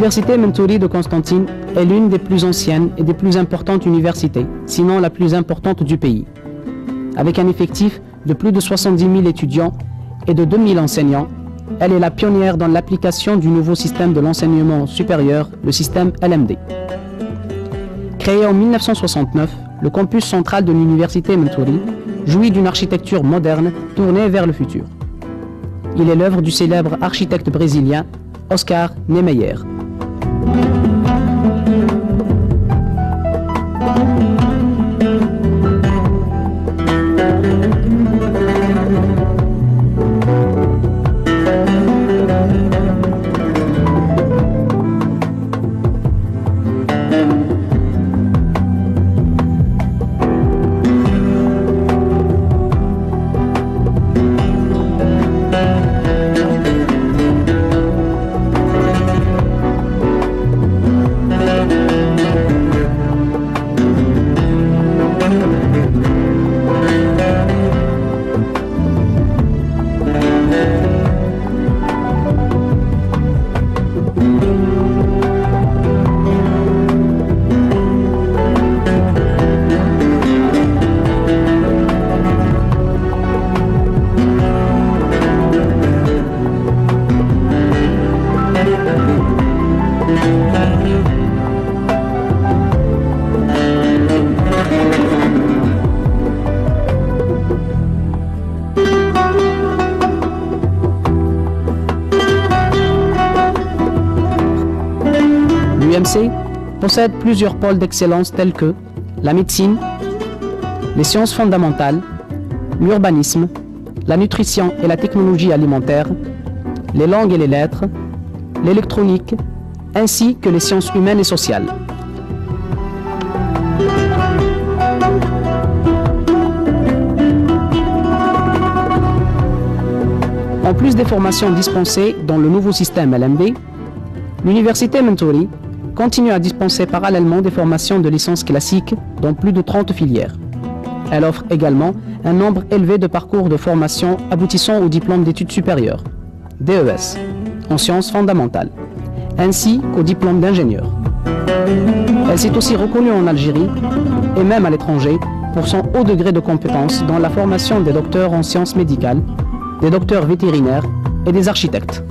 L'université Mentouri de Constantine est l'une des plus anciennes et des plus importantes universités, sinon la plus importante du pays. Avec un effectif de plus de 70 000 étudiants et de 2 000 enseignants, elle est la pionnière dans l'application du nouveau système de l'enseignement supérieur, le système LMD. Créé en 1969, le campus central de l'université Mentouri jouit d'une architecture moderne tournée vers le futur. Il est l'œuvre du célèbre architecte brésilien Oscar Niemeyer. L'UMC possède plusieurs pôles d'excellence tels que la médecine, les sciences fondamentales, l'urbanisme, la nutrition et la technologie alimentaire, les langues et les lettres, l'électronique, ainsi que les sciences humaines et sociales. En plus des formations dispensées dans le nouveau système LMD, l'université Mentouri continue à dispenser parallèlement des formations de licence classique dans plus de 30 filières. Elle offre également un nombre élevé de parcours de formation aboutissant au diplôme d'études supérieures, DES, en sciences fondamentales, ainsi qu'au diplôme d'ingénieur. Elle s'est aussi reconnue en Algérie et même à l'étranger pour son haut degré de compétence dans la formation des docteurs en sciences médicales, des docteurs vétérinaires et des architectes.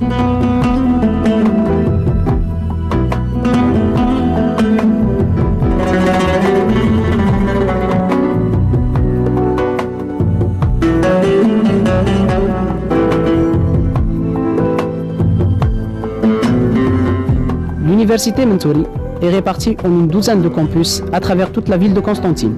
L'université Mentouri est répartie en une douzaine de campus à travers toute la ville de Constantine.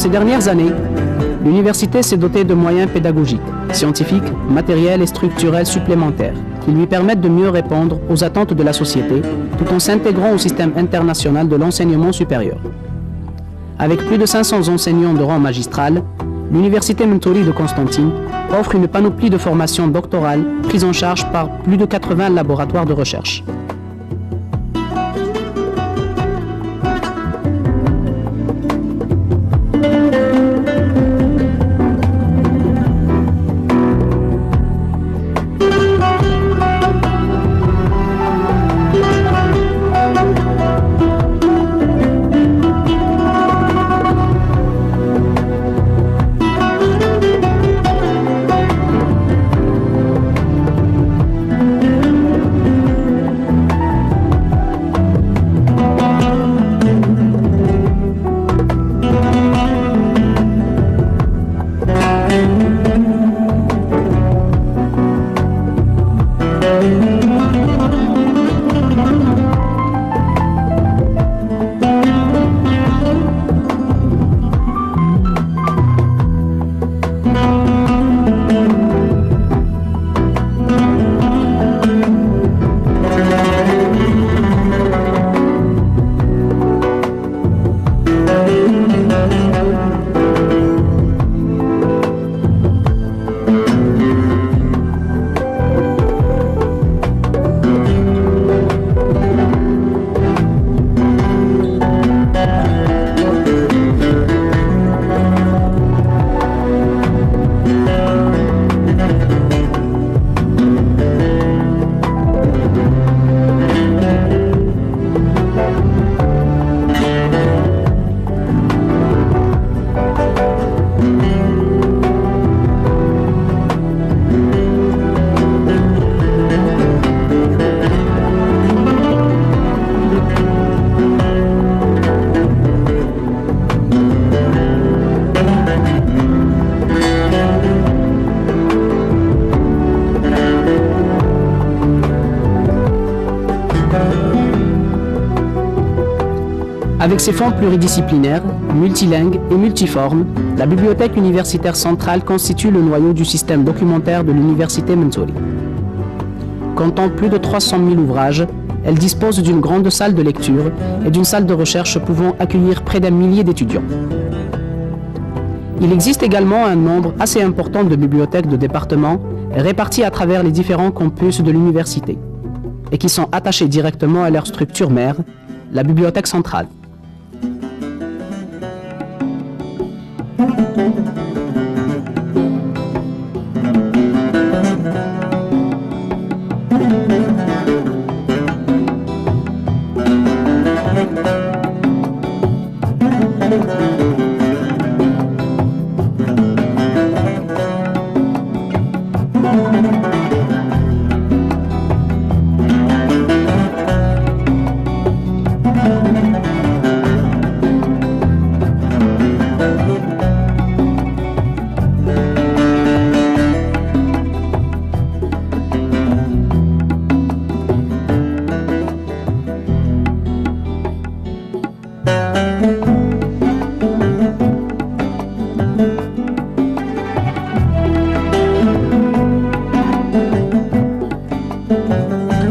ces dernières années, l'université s'est dotée de moyens pédagogiques, scientifiques, matériels et structurels supplémentaires qui lui permettent de mieux répondre aux attentes de la société tout en s'intégrant au système international de l'enseignement supérieur. Avec plus de 500 enseignants de rang magistral, l'Université Mentori de Constantine offre une panoplie de formations doctorales prises en charge par plus de 80 laboratoires de recherche. Avec ses fonds pluridisciplinaires, multilingues et multiformes, la Bibliothèque universitaire centrale constitue le noyau du système documentaire de l'Université Mentori. Comptant plus de 300 000 ouvrages, elle dispose d'une grande salle de lecture et d'une salle de recherche pouvant accueillir près d'1 millier d'étudiants. Il existe également un nombre assez important de bibliothèques de département réparties à travers les différents campus de l'université et qui sont attachées directement à leur structure mère, la Bibliothèque centrale.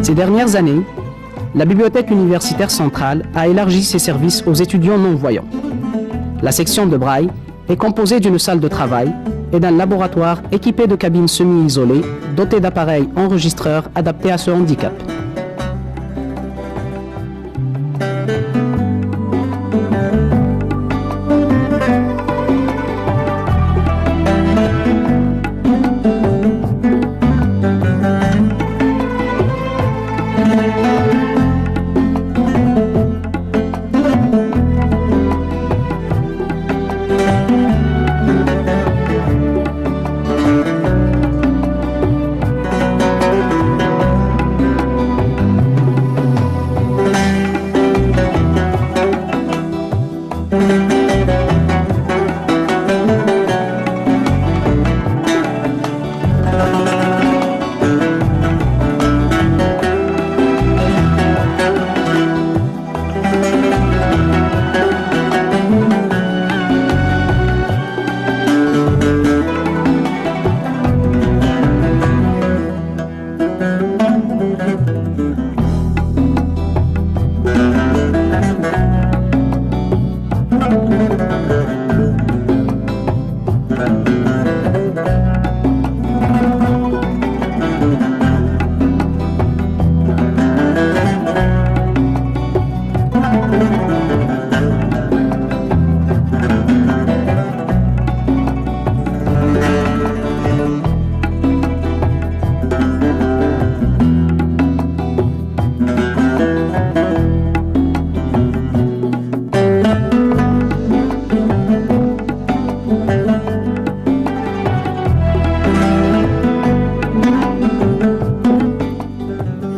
Ces dernières années, la Bibliothèque universitaire centrale a élargi ses services aux étudiants non-voyants. La section de Braille est composée d'une salle de travail et d'un laboratoire équipé de cabines semi-isolées dotées d'appareils enregistreurs adaptés à ce handicap.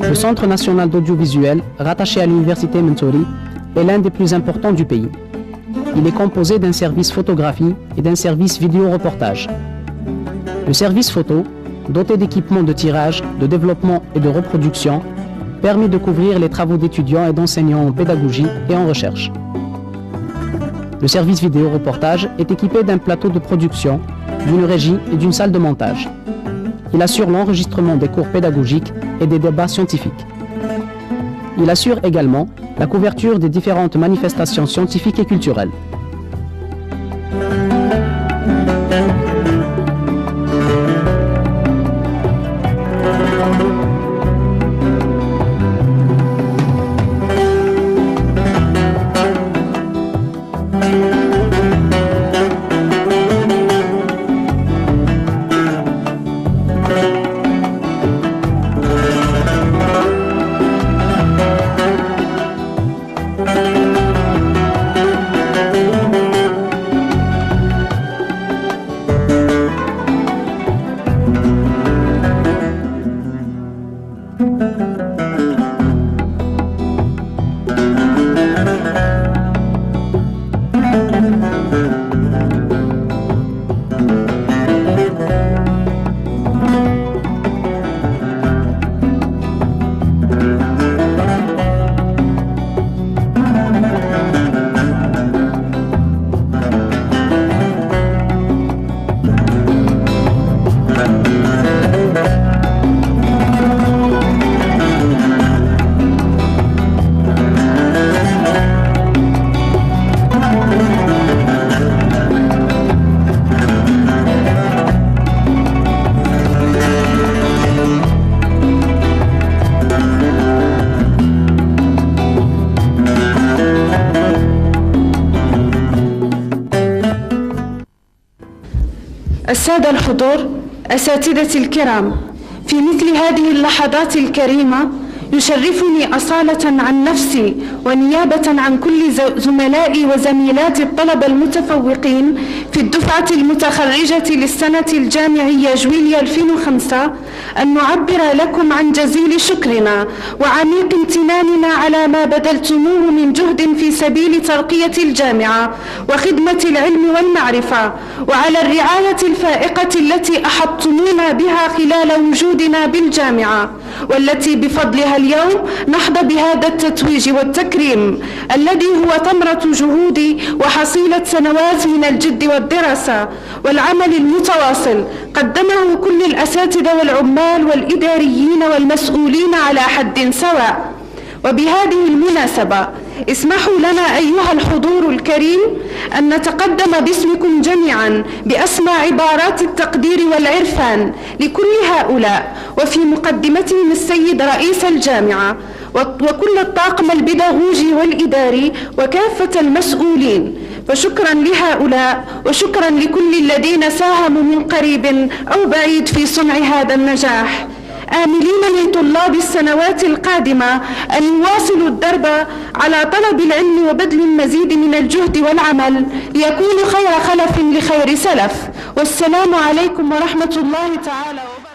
Le Centre national d'audiovisuel, rattaché à l'Université Mentori, est l'un des plus importants du pays. Il est composé d'un service photographie et d'un service vidéo-reportage. Le service photo, doté d'équipements de tirage, de développement et de reproduction, permet de couvrir les travaux d'étudiants et d'enseignants en pédagogie et en recherche. Le service vidéo-reportage est équipé d'un plateau de production, d'une régie et d'une salle de montage. Il assure l'enregistrement des cours pédagogiques et des débats scientifiques. Il assure également la couverture des différentes manifestations scientifiques et culturelles. السادة الحضور، أساتذتي الكرام، في مثل هذه اللحظات الكريمة يشرفني أصالة عن نفسي ونيابة عن كل زملائي وزميلاتي الطلبة المتفوقين في الدفعة المتخرجة للسنة الجامعية جويليا 2005 أن نعبر لكم عن جزيل شكرنا وعميق امتناننا على ما بذلتموه من جهد في سبيل ترقية الجامعة وخدمة العلم والمعرفة، وعلى الرعاية الفائقة التي أحطتمونا بها خلال وجودنا بالجامعة، والتي بفضلها اليوم نحظى بهذا التتويج والتكريم الذي هو ثمرة جهودي وحصيلة سنوات من الجد والدراسة والعمل المتواصل قدمه كل الأساتذة والعمال والإداريين والمسؤولين على حد سواء. وبهذه المناسبة اسمحوا لنا أيها الحضور الكريم أن نتقدم باسمكم جميعا بأسمى عبارات التقدير والعرفان لكل هؤلاء، وفي مقدمتهم السيد رئيس الجامعة وكل الطاقم البيداغوجي والإداري وكافة المسؤولين. فشكرا لهؤلاء وشكرا لكل الذين ساهموا من قريب أو بعيد في صنع هذا النجاح، آملين من طلاب السنوات القادمة أن يواصلوا الدرب على طلب العلم وبذل المزيد من الجهد والعمل ليكونوا خير خلف لخير سلف. والسلام عليكم ورحمة الله تعالى وبركاته.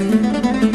الكريم.